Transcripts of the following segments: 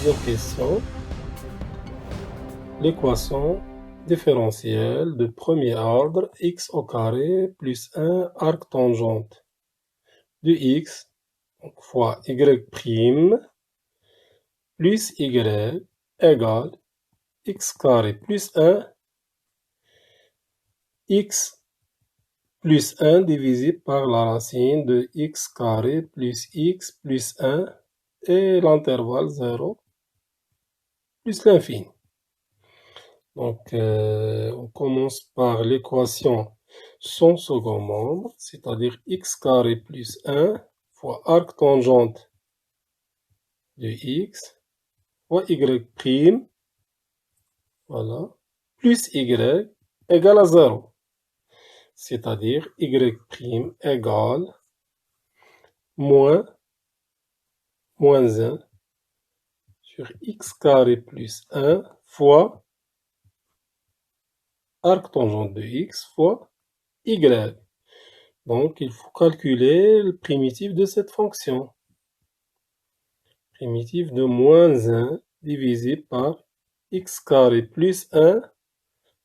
Deuxième question. L'équation différentielle de premier ordre x au carré plus 1 arctangente de x donc, fois y prime plus y égale x carré plus 1 x plus 1 divisé par la racine de x carré plus x plus 1 et l'intervalle 0 plus l'infini. Donc, on commence par l'équation sans second membre, c'est-à-dire x carré plus 1 fois arctangente de x fois y prime, voilà, plus y égale à 0. C'est-à-dire y prime égale moins 1 sur x carré plus 1 fois arctangente de x fois y. Donc, il faut calculer le primitif de cette fonction. Primitif de moins 1 divisé par x carré plus 1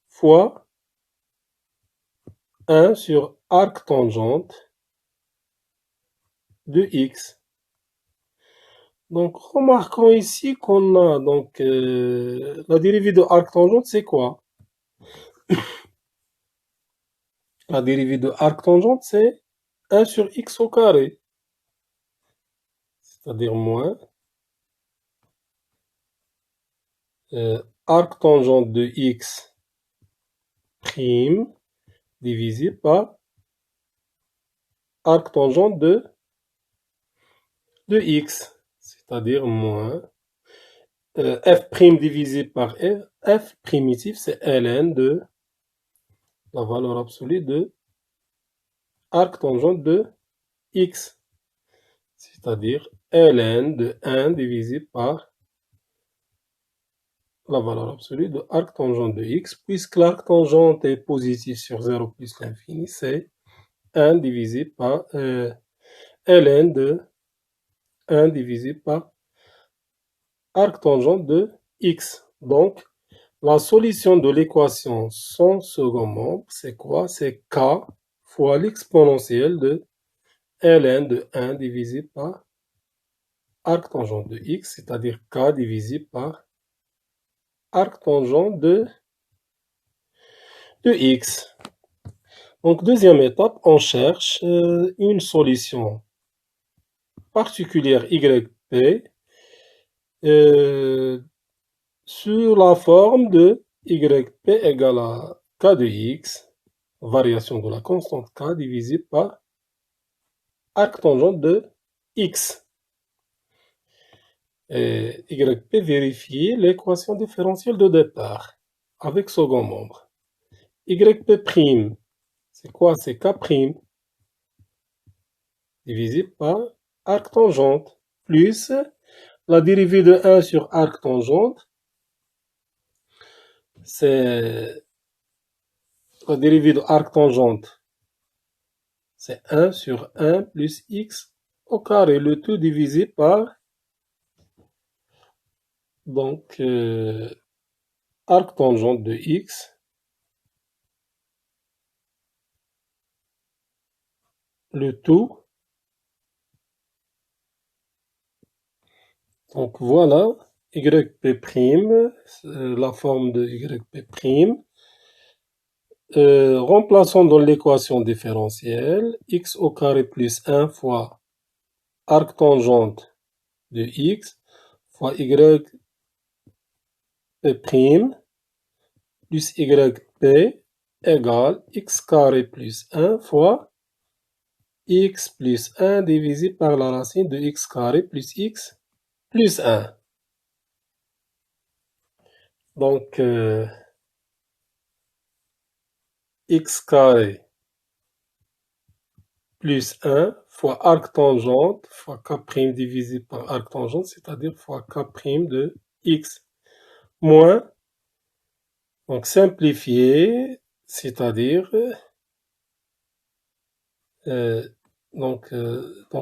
fois 1 sur arctangente de x. Donc, remarquons ici qu'on a donc la dérivée de arctangente, c'est quoi? La dérivée de arctangente, c'est 1 sur x au carré. C'est-à-dire moins arctangente de x prime divisé par arctangente de x. C'est-à-dire moins f' divisé par f primitif, c'est ln de la valeur absolue de arctangente de x. C'est-à-dire ln de 1 divisé par la valeur absolue de arctangente de x, puisque l'arctangente est positive sur 0 plus l'infini, c'est 1 divisé par ln de 1 divisé par arctangente de x. Donc, la solution de l'équation sans second membre, c'est quoi? C'est k fois l'exponentielle de ln de 1 divisé par arctangente de x, c'est-à-dire k divisé par arctangente de x. Donc, deuxième étape, on cherche une solution particulière yp sur la forme de yp égale à k de x, variation de la constante k divisée par arctangente de x. Et yp vérifier l'équation différentielle de départ avec second membre. Yp', c'est quoi? C'est k' divisé par arctangente plus la dérivée de 1 sur arctangente, c'est la dérivée de arctangente, c'est 1 sur 1 plus x au carré, le tout divisé par donc arctangente de x, le tout. Donc voilà, yp', la forme de yp'. Remplaçons dans l'équation différentielle x au carré plus 1 fois arctangente de x fois yp' plus yp égale x carré plus 1 fois x plus 1 divisé par la racine de x carré plus x plus 1. Donc, x carré plus 1 fois arctangente fois k' divisé par arctangente, c'est-à-dire fois k' de x, moins, donc simplifié, c'est-à-dire, donc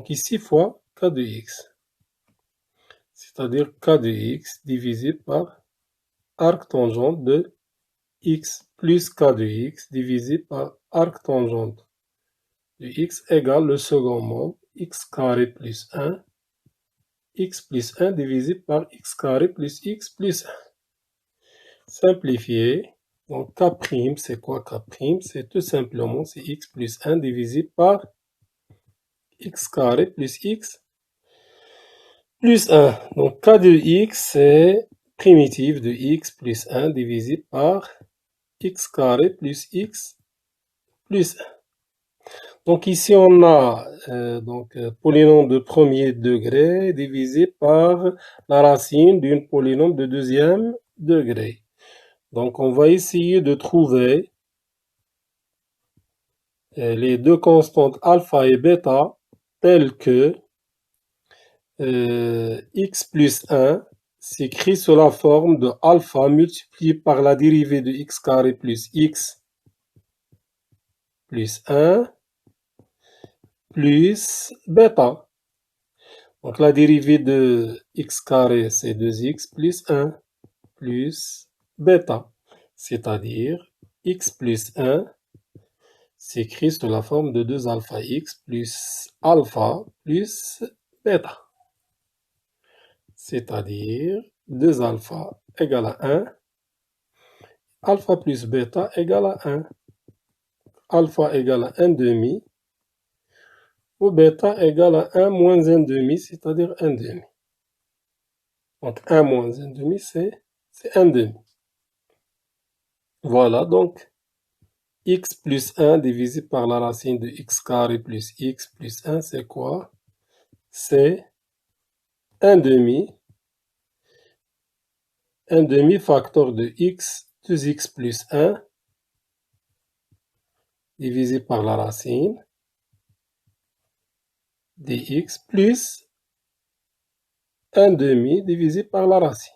ici fois k de x. c'est-à-dire k de x divisé par arctangente de x plus k de x divisé par arctangente de x égale le second membre, x carré plus 1, x plus 1 divisé par x carré plus x plus 1. Simplifié. Donc k', c'est quoi k'? C'est tout simplement c'est x plus 1 divisé par x carré plus x plus 1. Donc k de x, c'est primitive de x plus 1 divisé par x carré plus x plus 1. Donc ici on a polynôme de premier degré divisé par la racine d'une polynôme de deuxième degré. Donc on va essayer de trouver les deux constantes alpha et bêta telles que x plus 1 s'écrit sous la forme de alpha multiplié par la dérivée de x carré plus x plus 1 plus bêta. Donc la dérivée de x carré, c'est 2x plus 1 plus bêta, c'est-à-dire x plus 1 s'écrit sous la forme de 2 alpha x plus alpha plus bêta, c'est-à-dire 2 alpha égale à 1, alpha plus bêta égale à 1, alpha égale à 1 demi, ou bêta égale à 1 moins 1 demi, c'est-à-dire 1 demi. Donc 1 moins 1 demi, c'est 1 demi. Voilà, donc x plus 1 divisé par la racine de x carré plus x plus 1, c'est quoi? C'est 1 demi. 1 demi facteur de x, 2x plus 1, divisé par la racine dx plus 1 demi divisé par la racine.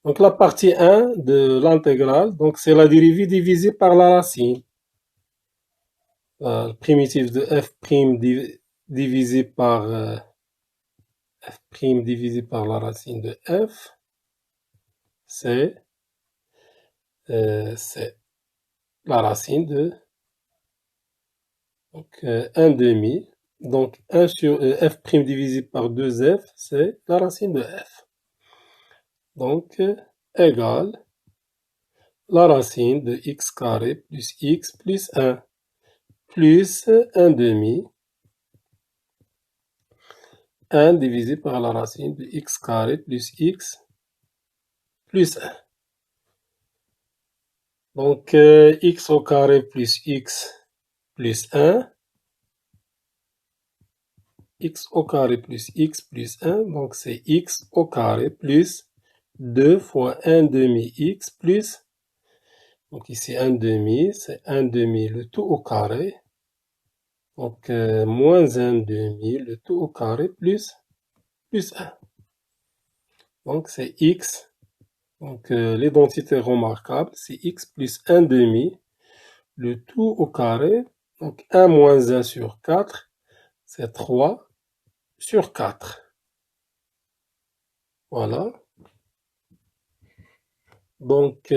Donc la partie 1 de l'intégrale, donc c'est la dérivée divisée par la racine. La primitive de f' divisé par f' divisé par la racine de f, c'est la racine de 1 demi. Donc 1 sur f' divisé par 2f, c'est la racine de f. Donc égale la racine de x carré plus x plus 1 plus 1 demi, 1 divisé par la racine de x carré plus x plus 1. Donc x au carré plus x plus 1, x au carré plus x plus 1, donc c'est x au carré plus 2 fois 1 demi x plus, donc ici 1 demi, c'est 1 demi le tout au carré, donc moins 1 demi le tout au carré plus 1. Donc c'est x, donc l'identité remarquable, c'est x plus 1 demi, le tout au carré, donc 1 moins 1 sur 4, c'est 3 sur 4. Voilà. Donc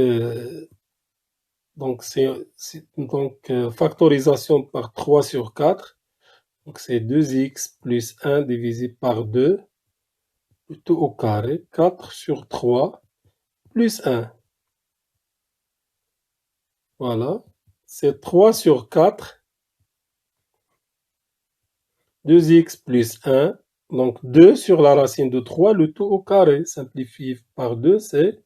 factorisation par 3 sur 4, donc c'est 2x plus 1 divisé par 2, le tout au carré, 4 sur 3 plus 1. Voilà, c'est 3 sur 4, 2x plus 1, donc 2 sur la racine de 3, le tout au carré, simplifié par 2, c'est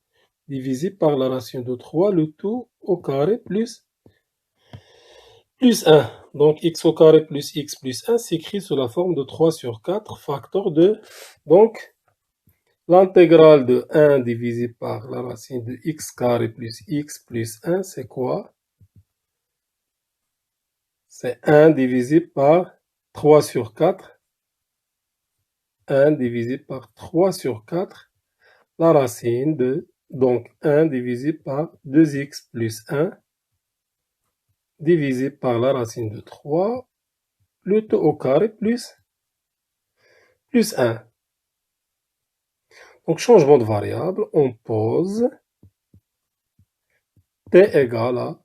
divisé par la racine de 3, le tout au carré plus 1. Donc x au carré plus x plus 1 s'écrit sous la forme de 3 sur 4, facteur de... Donc l'intégrale de 1 divisé par la racine de x carré plus x plus 1, c'est quoi? C'est 1 divisé par 3 sur 4. 1 divisé par 3 sur 4, la racine de, donc 1 divisé par 2x plus 1, divisé par la racine de 3, le tout au carré plus plus 1. Donc, changement de variable, on pose t égale à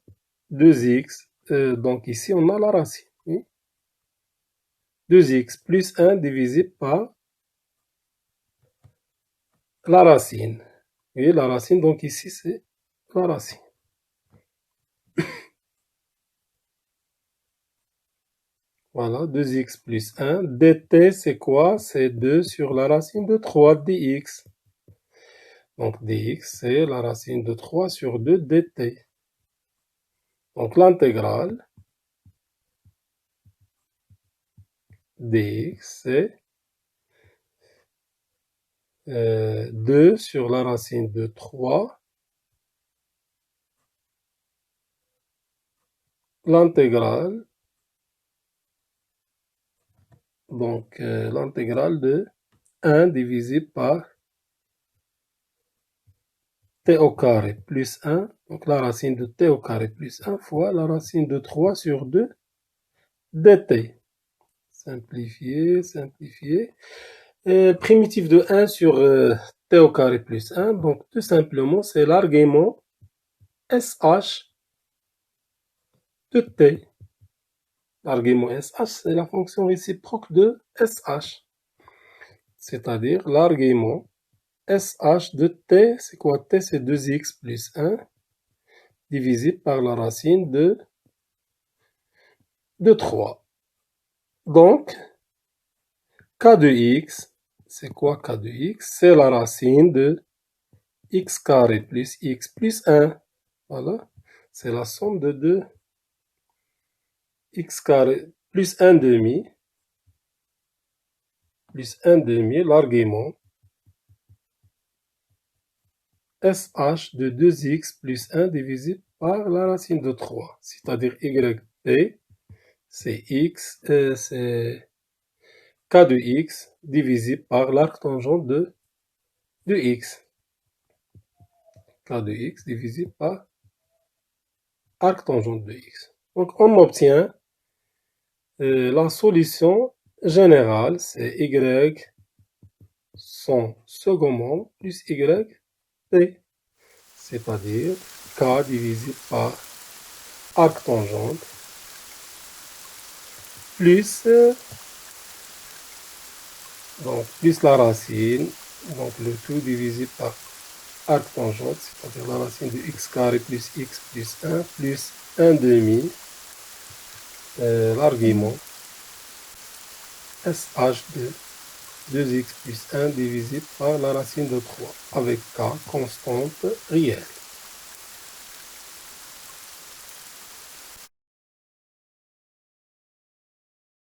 2x. Donc, ici, on a la racine. Oui. 2x plus 1 divisé par la racine. Oui, la racine, donc ici, c'est la racine. Voilà, 2x plus 1. dt, c'est quoi? C'est 2 sur la racine de 3 dx. Donc, dx, c'est la racine de 3 sur 2 dt. Donc, l'intégrale dx, c'est 2 sur la racine de 3. L'intégrale, donc l'intégrale de 1 divisé par t au carré plus 1. Donc, la racine de t au carré plus 1 fois la racine de 3 sur 2 dt. Simplifier, simplifier. Primitive de 1 sur t au carré plus 1. Donc, tout simplement, c'est l'argument SH de t. L'argument SH, c'est la fonction réciproque de SH. C'est-à-dire l'argument SH de t, c'est quoi? T, c'est 2x plus 1 divisé par la racine de 3. Donc, k de x, c'est quoi k de x? C'est la racine de x carré plus x plus 1. Voilà, c'est la somme de 2 x carré plus 1 demi, plus 1 demi, l'argument SH de 2x plus 1 divisé par la racine de 3, c'est-à-dire yt, c'est x, c'est k de x divisé par l'arc tangent de x. K de x divisé par arc tangent de x. Donc, on obtient la solution générale, c'est y son second membre plus y t, c'est-à-dire k divisé par arc tangent plus donc plus la racine, donc le tout divisé par arc tangent, c'est-à-dire la racine de x carré plus x plus 1 plus 1 demi, l'argument SH de 2x plus 1 divisé par la racine de 3 avec k constante réelle.